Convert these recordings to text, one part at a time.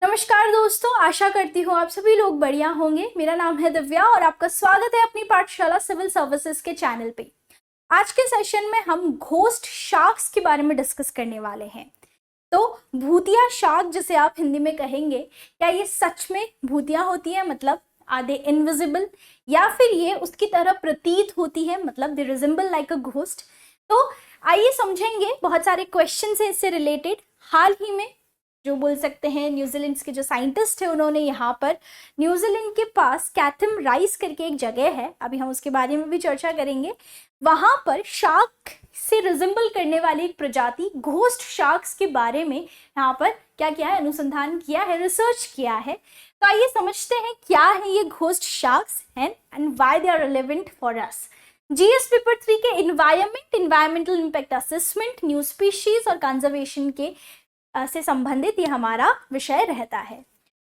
नमस्कार दोस्तों, आशा करती हूँ आप सभी लोग बढ़िया होंगे। मेरा नाम है दिव्या और आपका स्वागत है अपनी पाठशाला सिविल सर्विसेज के चैनल पे। आज के सेशन में हम घोस्ट शार्क्स के बारे में डिस्कस करने वाले हैं। तो भूतिया शार्क जिसे आप हिंदी में कहेंगे, क्या ये सच में भूतिया होती है, मतलब आर दे इनविजिबल, या फिर ये उसकी तरह प्रतीत होती है, मतलब they resemble like a ghost. तो आइए समझेंगे, बहुत सारे क्वेश्चन है इससे रिलेटेड। हाल ही में जो बोल सकते हैं न्यूजीलैंड के जो साइंटिस्ट है, उन्होंने यहाँ पर न्यूजीलैंड के पास कैथम राइस करके एक जगह है, अभी हम उसके बारे में भी चर्चा करेंगे। वहां पर शार्क से रिजेंबल करने वाली एक प्रजाति घोस्ट शार्क्स के बारे में यहाँ पर क्या किया है, अनुसंधान किया है, रिसर्च किया है। तो आइए समझते हैं क्या है ये ghost sharks and why they are relevant for us. GS paper 3 के environmental impact assessment, new species और कंजर्वेशन के से संबंधित ये हमारा विषय रहता है।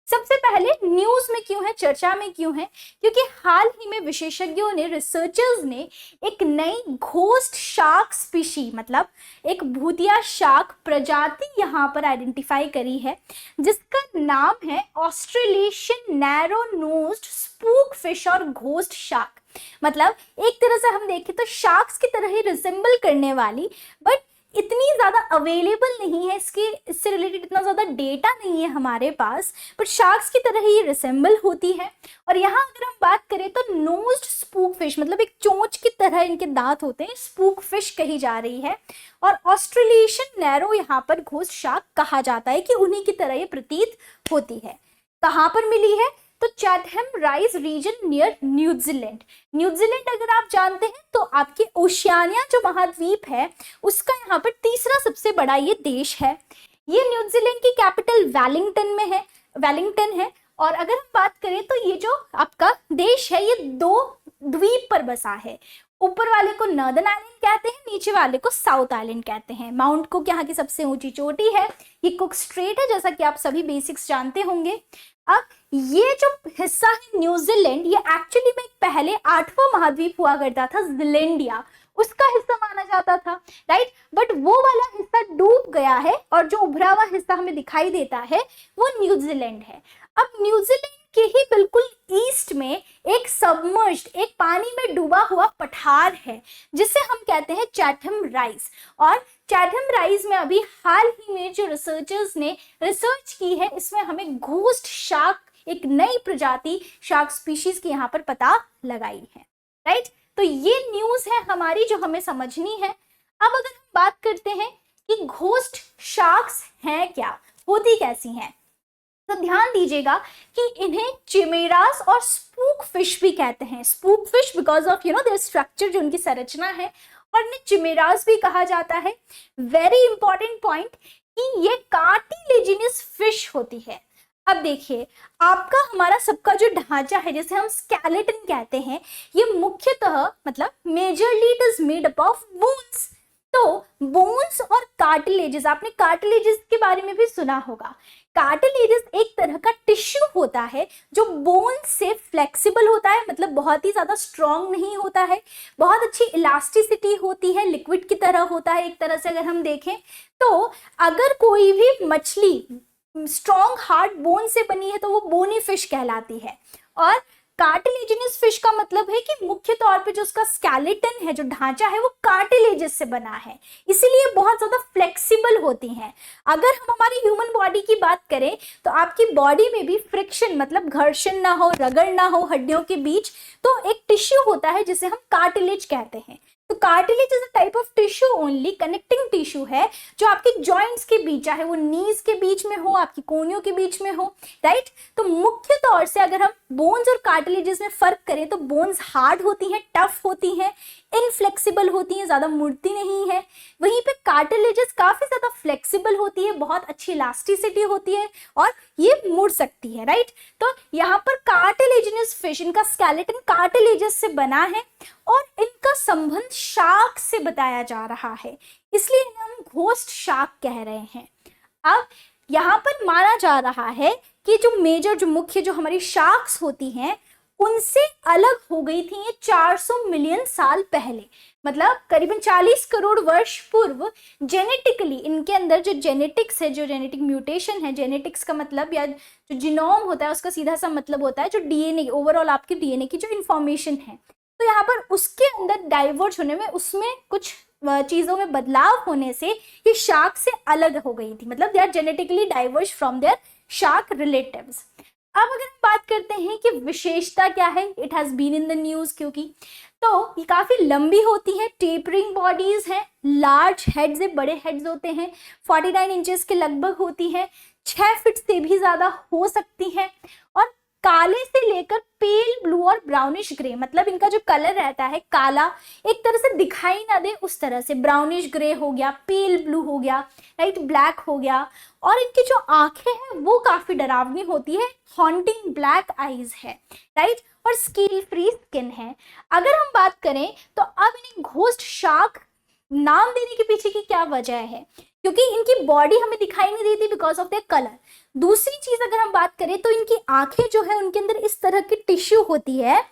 सबसे पहले न्यूज में क्यों है, चर्चा में क्यों है, क्योंकि हाल ही में विशेषज्ञों ने, रिसर्चर्स ने एक नई घोस्ट शार्क स्पीशी, मतलब एक भूतिया शार्क प्रजाति यहाँ पर आइडेंटिफाई करी है, जिसका नाम है Australasian narrow nosed spook fish और घोस्ट शार्क। मतलब एक तरह से हम देखें तो शार्क्स की तरह ही रिसेंबल करने वाली, बट इतनी ज़्यादा अवेलेबल नहीं है, इससे रिलेटेड इतना ज़्यादा डेटा नहीं है हमारे पास, बट शार्क्स की तरह ही रिसेंबल होती है। और यहाँ अगर हम बात करें तो नोज्ड स्पूक फिश, मतलब एक चोंच की तरह इनके दांत होते हैं, स्पूक फिश कही जा रही है। और ऑस्ट्रेलेशियन नैरो यहाँ पर घोस्ट शार्क कहा जाता है कि उन्हीं की तरह ये प्रतीत होती है। कहाँ पर मिली है, तो Chatham Rise region near New Zealand. New Zealand अगर आप जानते हैं तो आपके ओशियानिया जो महाद्वीप है उसका यहाँ पर तीसरा सबसे बड़ा ये देश है। ये न्यूजीलैंड की कैपिटल वेलिंगटन है। और अगर हम बात करें तो ये जो आपका देश है ये दो द्वीप पर बसा है। ऊपर वाले को नॉर्दर्न आइलैंड कहते हैं, नीचे वाले को साउथ आइलैंड कहते हैं। माउंट कुक यहाँ की सबसे ऊंची चोटी है। ये कुक स्ट्रेट है, जैसा कि आप सभी बेसिक्स जानते होंगे। अब ये जो हिस्सा है न्यूजीलैंड, ये एक्चुअली में पहले 8वां महाद्वीप हुआ करता था, जिलैंडिया, उसका हिस्सा माना जाता था, राइट। बट वो वाला हिस्सा डूब गया है और जो उभरा हुआ हिस्सा हमें दिखाई देता है वो न्यूजीलैंड है। अब न्यूजीलैंड के ही बिल्कुल ईस्ट में एक सबमर्ज्ड, एक पानी में डूबा हुआ पठार है, जिसे हम कहते हैं चैथम राइस। और चैथम राइस में अभी हाल ही में जो रिसर्चर्स ने रिसर्च की है, इसमें हमें घोस्ट शार्क, एक नई प्रजाति शार्क स्पीशीज की यहाँ पर पता लगाई है, राइट। तो ये न्यूज है हमारी जो हमें समझनी है। अब अगर हम बात करते हैं कि घोस्ट शार्क्स हैं क्या, होती कैसी हैं, तो ध्यान दीजिएगा कि इन्हें चिमेरास और स्पूक फिश भी कहते हैं। Spook fish because of their structure, जो उनकी संरचना है, और इन्हें चिमेरास भी कहा जाता है। वेरी इंपॉर्टेंट पॉइंट कि ये कार्टिलेजिनस फिश होती है। अब देखिए, आपका हमारा सबका जो ढांचा है, जैसे हम स्केलेटन कहते हैं, ये मुख्यतः मतलब majorly it is made up of bones. तो बोन्स और कार्टिलेजेस, आपने कार्टिलेजेस के बारे में भी सुना होगा। कार्टिलेजेस एक तरह का टिश्यू होता है जो बोन से फ्लेक्सिबल होता है, मतलब बहुत ही ज्यादा स्ट्रॉन्ग नहीं होता है, बहुत अच्छी इलास्टिसिटी होती है, लिक्विड की तरह होता है एक तरह से अगर हम देखें तो। अगर कोई भी मछली स्ट्रॉन्ग हार्ड बोन से बनी है तो वो बोनी फिश कहलाती है। और कार्टिलेजिनस फिश का मतलब है कि मुख्य तौर पे जो उसका स्केलेटन है, जो ढांचा है, वो कार्टिलेजेस से बना है, इसीलिए बहुत ज्यादा फ्लेक्सिबल होती हैं। अगर हम हमारी ह्यूमन बॉडी की बात करें तो आपकी बॉडी में भी फ्रिक्शन, मतलब घर्षण ना हो, रगड़ ना हो हड्डियों के बीच, तो एक टिश्यू होता है जिसे हम कार्टिलेज कहते हैं। तो cartilage is a type of tissue only, connecting tissue है, जो आपके जॉइंट्स के बीच, चाहे वो नीज के बीच में हो, आपकी कोहनियों के बीच में हो, राइट। तो मुख्य तौर से अगर हम बोन्स और कार्टिलेजेस में फर्क करें तो बोन्स हार्ड होती हैं, टफ होती हैं, इनफ्लेक्सिबल होती हैं, ज्यादा मुड़ती नहीं है। वहीं पे कार्टिलेजेस काफी ज्यादा फ्लेक्सिबल होती है, बहुत अच्छी इलास्टिसिटी होती है और ये मुड़ सकती है, राइट। तो यहाँ पर कार्टिलेजिनस फिश, इनका स्केलेटन कार्टिलेजेस से बना है और इनका संबंध शार्क से बताया जा रहा है, इसलिए हम घोस्ट शार्क कह रहे हैं। अब यहाँ पर माना जा रहा है कि जो मुख्य जो हमारी शार्क्स होती हैं उनसे अलग हो गई थी ये 400 मिलियन साल पहले, मतलब करीबन 40 करोड़ वर्ष पूर्व। जेनेटिकली इनके अंदर जो जेनेटिक्स है, जो जेनेटिक म्यूटेशन है, जेनेटिक्स का मतलब या जो जीनोम होता है उसका सीधा सा मतलब होता है जो डीएनए, ओवरऑल आपके डीएनए की जो इंफॉर्मेशन है, तो यहाँ पर उसके अंदर डाइवर्ज होने में, उसमें कुछ चीजों में बदलाव होने से ये शार्क से अलग हो गई थी, मतलब they are genetically diverge from their shark relatives. अब अगर हम बात करते हैं कि विशेषता क्या है, it has been in the news, क्योंकि तो ये काफी लंबी होती है, टेपरिंग बॉडीज है, लार्ज हेड्स है, बड़े हेड्स होते हैं, 49 इंचेस के लगभग होती है, 6 फीट से भी ज्यादा हो सकती है, और काले से लेकर पेल ब्लू और ब्राउनिश ग्रे, मतलब इनका जो कलर रहता है काला, एक तरह से दिखाई ना दे उस तरह से, ब्राउनिश ग्रे हो गया, पेल ब्लू हो गया, राइट, ब्लैक हो गया, और इनकी जो आंखें हैं वो काफी डरावनी होती है, हॉन्टिंग ब्लैक आईज है, राइट, और स्केल फ्री स्किन है। अगर हम बात करें तो अब इन्हें घोस्ट शार्क नाम देने के पीछे की क्या वजह है, क्योंकि इनकी बॉडी हमें दिखाई नहीं देती बिकॉज ऑफ देयर कलर। दूसरी चीज अगर हम बात करें तो इनकी आंखें जो है उनके अंदर इस तरह की टिश्यू होती है,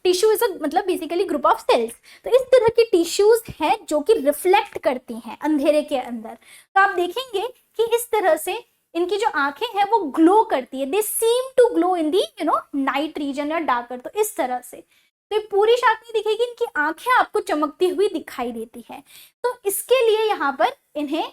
टिश्यू इज मतलब बेसिकली ग्रुप ऑफ सेल्स, तो इस तरह की टिश्यूज हैं जो कि रिफ्लेक्ट करती हैं अंधेरे के अंदर। तो आप देखेंगे कि इस तरह से इनकी जो आंखें हैं वो ग्लो करती है, they seem to glow in the night region या डार्कर, तो इस तरह से, तो ये पूरी शार्क नहीं दिखेगी, इनकी आंखें आपको चमकती हुई दिखाई देती है। तो इसके लिए यहाँ पर इन्हें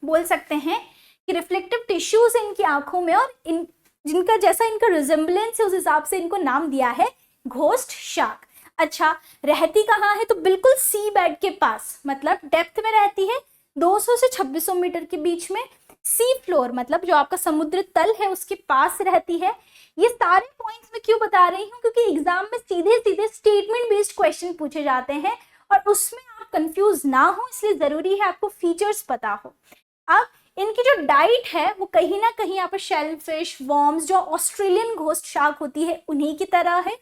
बोल सकते हैं कि रिफ्लेक्टिव टिश्यूज है इनकी आंखों में, और इन जिनका जैसा इनका रिजेम्बलेंस है उस हिसाब से इनको नाम दिया है घोस्ट शार्क। अच्छा, रहती कहाँ है, तो बिल्कुल सी बेड के पास, मतलब डेप्थ में रहती है 200 से 2600 मीटर के बीच में, सी फ्लोर मतलब जो आपका समुद्र तल है उसके पास रहती है। ये सारे पॉइंट्स मैं क्यों बता रही हूँ, क्योंकि एग्जाम में सीधे सीधे स्टेटमेंट बेस्ड क्वेश्चन पूछे जाते हैं और उसमें आप कंफ्यूज ना हो, इसलिए जरूरी है आपको फीचर्स पता हो। अब इनकी जो डाइट है वो कहीं ना कहीं यहाँ पर शेलफिश, वॉर्म्स, जो ऑस्ट्रेलियन घोस्ट शार्क होती है उन्हीं की तरह है,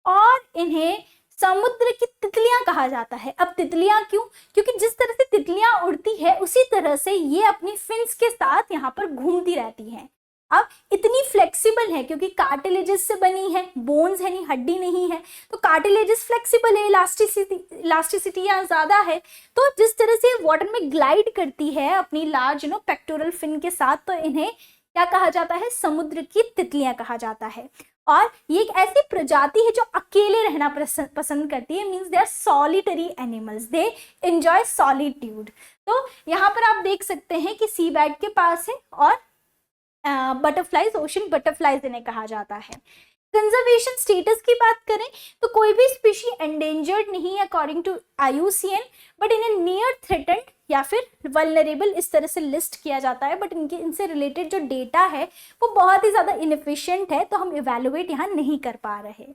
और इन्हें समुद्र की तितलियां कहा जाता है। अब तितलियां क्यों, क्योंकि जिस तरह से तितलियां उड़ती है उसी तरह से ये अपनी फिन्स के साथ यहाँ पर घूमती रहती हैं। अब इतनी फ्लेक्सिबल है क्योंकि कार्टिलेजेस से बनी है, बोन्स है नहीं, हड्डी नहीं है, तो कार्टिलेजेस फ्लेक्सिबल है, इलास्टिसिटी यहाँ ज्यादा है, तो जिस तरह से वाटर में ग्लाइड करती है अपनी लार्ज पेक्टोरल फिन के साथ, तो इन्हें क्या कहा जाता है, समुद्र की तितलियां कहा जाता है। और ये एक ऐसी प्रजाति है जो अकेले रहना पसंद करती है, means they are solitary animals, they enjoy solitude. तो यहाँ पर आप देख सकते हैं कि सी बेड के पास है, और बटरफ्लाइज, ओशन बटरफ्लाइज इन्हें कहा जाता है। कंजर्वेशन स्टेटस की बात करें तो कोई भी स्पीशी एंडेंजर्ड नहीं है अकॉर्डिंग टू IUCN, बट इन्हें नियर थ्रेटेंड या फिर वल्नरेबल इस तरह से लिस्ट किया जाता है, बट इनसे रिलेटेड जो डेटा है वो बहुत ही ज्यादा इनएफिशिएंट है, तो हम इवेलुएट यहाँ नहीं कर पा रहे।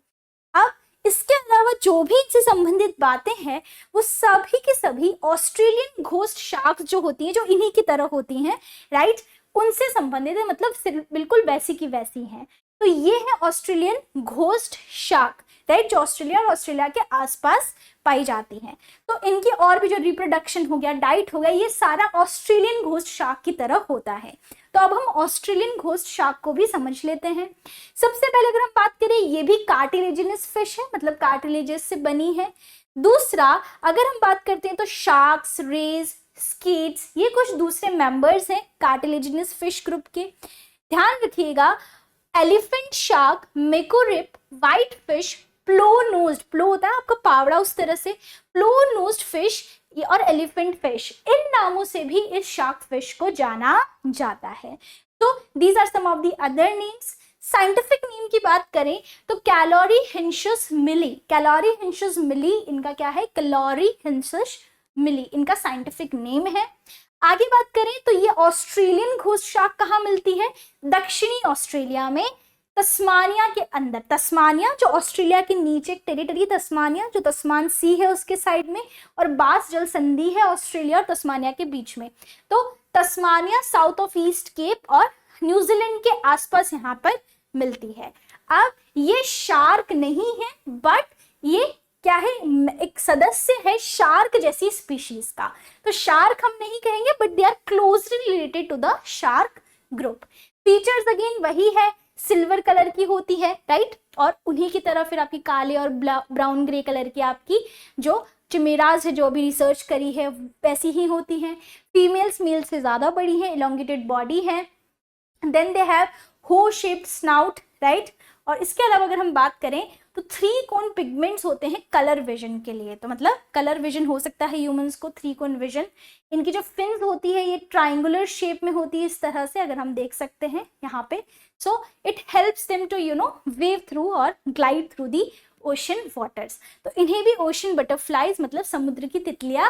अब इसके अलावा जो भी इनसे संबंधित बातें हैं वो सभी के सभी ऑस्ट्रेलियन घोस्ट शार्क्स जो होती हैं, जो इन्हीं की तरह होती हैं, राइट, उनसे संबंधित है, मतलब बिल्कुल वैसी की वैसी हैं। तो ये है ऑस्ट्रेलियन घोस्ट शार्क, राइट, जो ऑस्ट्रेलिया और ऑस्ट्रेलिया के आसपास पाई जाती हैं। तो इनकी और भी जो रिप्रोडक्शन हो गया, डाइट हो गया, ये सारा ऑस्ट्रेलियन घोस्ट शार्क की तरह होता है। तो अब हम ऑस्ट्रेलियन घोस्ट शार्क को भी समझ लेते हैं। सबसे पहले अगर हम बात करें, ये भी कार्टिलेजिनस फिश है, मतलब कार्टिलेजेस से बनी है। दूसरा, अगर हम बात करते हैं तो शार्क्स, रेज, स्कीट्स, ये कुछ दूसरे मेंबर्स हैं कार्टिलेजिनस फिश ग्रुप के। ध्यान रखिएगा, एलिफेंट शार्क, मेकोरिप, व्हाइट फिश, प्लो नोज्ड, प्लो होता है आपका पावड़ा उस तरह से, प्लो नोज्ड फिश और एलिफेंट फिश, इन नामों से भी इस शार्क फिश को जाना जाता है। तो these are some of the other names. Scientific name की बात करें तो कैलोरीहेंसिस मिली, कैलोरीहेंसिस मिली इनका क्या है, कैलोरीहेंसिस मिली इनका साइंटिफिक नेम है। आगे बात करें तो ये ऑस्ट्रेलियन घोस्ट शार्क कहाँ मिलती है, दक्षिणी ऑस्ट्रेलिया में, तस्मानिया के अंदर। तस्मानिया जो ऑस्ट्रेलिया के नीचे एक टेरिटरी, तस्मानिया जो तस्मान सी है उसके साइड में, और बास जल संधि है ऑस्ट्रेलिया और तस्मानिया के बीच में। तो Tasmania, south of East Cape और न्यूजीलैंड के आसपास यहाँ पर मिलती है। अब ये शार्क नहीं है, बट ये क्या है, एक सदस्य है शार्क जैसी स्पीशीज का। तो शार्क हम नहीं कहेंगे, but they are closely related to the shark group. Features again वही है, सिल्वर कलर की होती है, राइट। और उन्हीं की तरह फिर आपकी काले और ब्राउन ग्रे कलर की आपकी जो चिमेराज है, जो भी रिसर्च करी है वैसी ही होती हैं। फीमेल्स मेल से ज़्यादा बड़ी हैं, इलोंगेटेड बॉडी है। देन दे हैव हो शेप्ड स्नाउट, राइट। और इसके अलावा अगर हम बात करें तो 3 कोन पिगमेंट्स होते हैं कलर विजन के लिए। तो मतलब कलर विजन हो सकता है ह्यूमंस को, 3 कोन विजन। इनकी जो फिन्स होती है ये ट्राइंगुलर शेप में होती है, इस तरह से अगर हम देख सकते हैं यहाँ पे। So it helps them to wave through और glide through the ocean waters. तो इन्हें भी ओशन बटरफ्लाईज मतलब समुद्र की तितलियां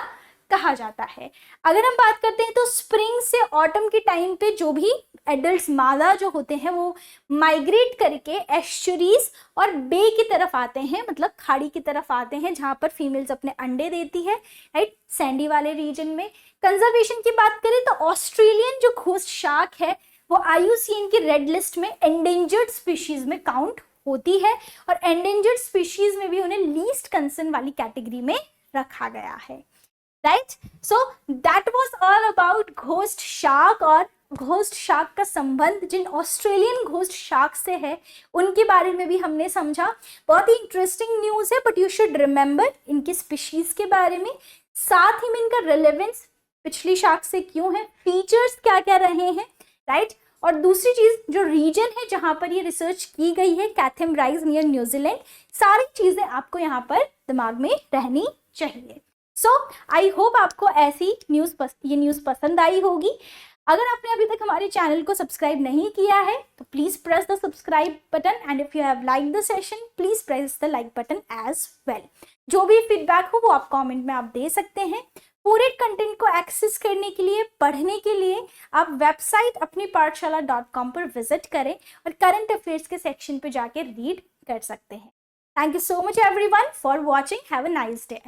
कहा जाता है। अगर हम बात करते हैं तो स्प्रिंग से ऑटम के टाइम पे जो भी एडल्ट मादा जो होते हैं वो माइग्रेट करके एस्चुरीज और बे की तरफ आते हैं, मतलब खाड़ी की तरफ आते हैं, जहां पर फीमेल्स अपने अंडे देती है, राइट, सैंडी वाले रीजन में। कंजर्वेशन की बात करें तो ऑस्ट्रेलियन जो घोस्ट शार्क है वो IUCN की रेड लिस्ट में एंडेंजर्ड स्पीशीज में काउंट होती है, और एंडेंजर्ड स्पीशीज में भी उन्हें लीस्ट कंसर्न वाली कैटेगरी में रखा गया है, right. So that was all about ghost shark. और घोस्ट शार्क का संबंध जिन ऑस्ट्रेलियन घोस्ट शार्क से है उनके बारे में भी हमने समझा। बहुत ही इंटरेस्टिंग न्यूज़ है, बट यू शुड रिमेंबर इनकी स्पीशीज के बारे में, साथ ही में इनका रिलेवेंस पिछली शार्क से क्यों है, फीचर्स क्या क्या रहे हैं, राइट। और दूसरी चीज जो रीजन है जहां पर ये रिसर्च की गई है, कैथम राइज नियर न्यूजीलैंड, सारी चीजें आपको यहाँ पर दिमाग में रहनी चाहिए। सो आई होप आपको ऐसी ये न्यूज़ पसंद आई होगी। अगर आपने अभी तक हमारे चैनल को सब्सक्राइब नहीं किया है तो please press the subscribe button, and if you have like the session please press the like button as well. जो भी फीडबैक हो वो आप कमेंट में आप दे सकते हैं। पूरे कंटेंट को एक्सेस करने के लिए, पढ़ने के लिए आप वेबसाइट अपनी पाठशाला.com पर विजिट करें और करंट अफेयर्स के सेक्शन पे जाके रीड कर सकते हैं। Thank you so much everyone for watching. Have a nice day.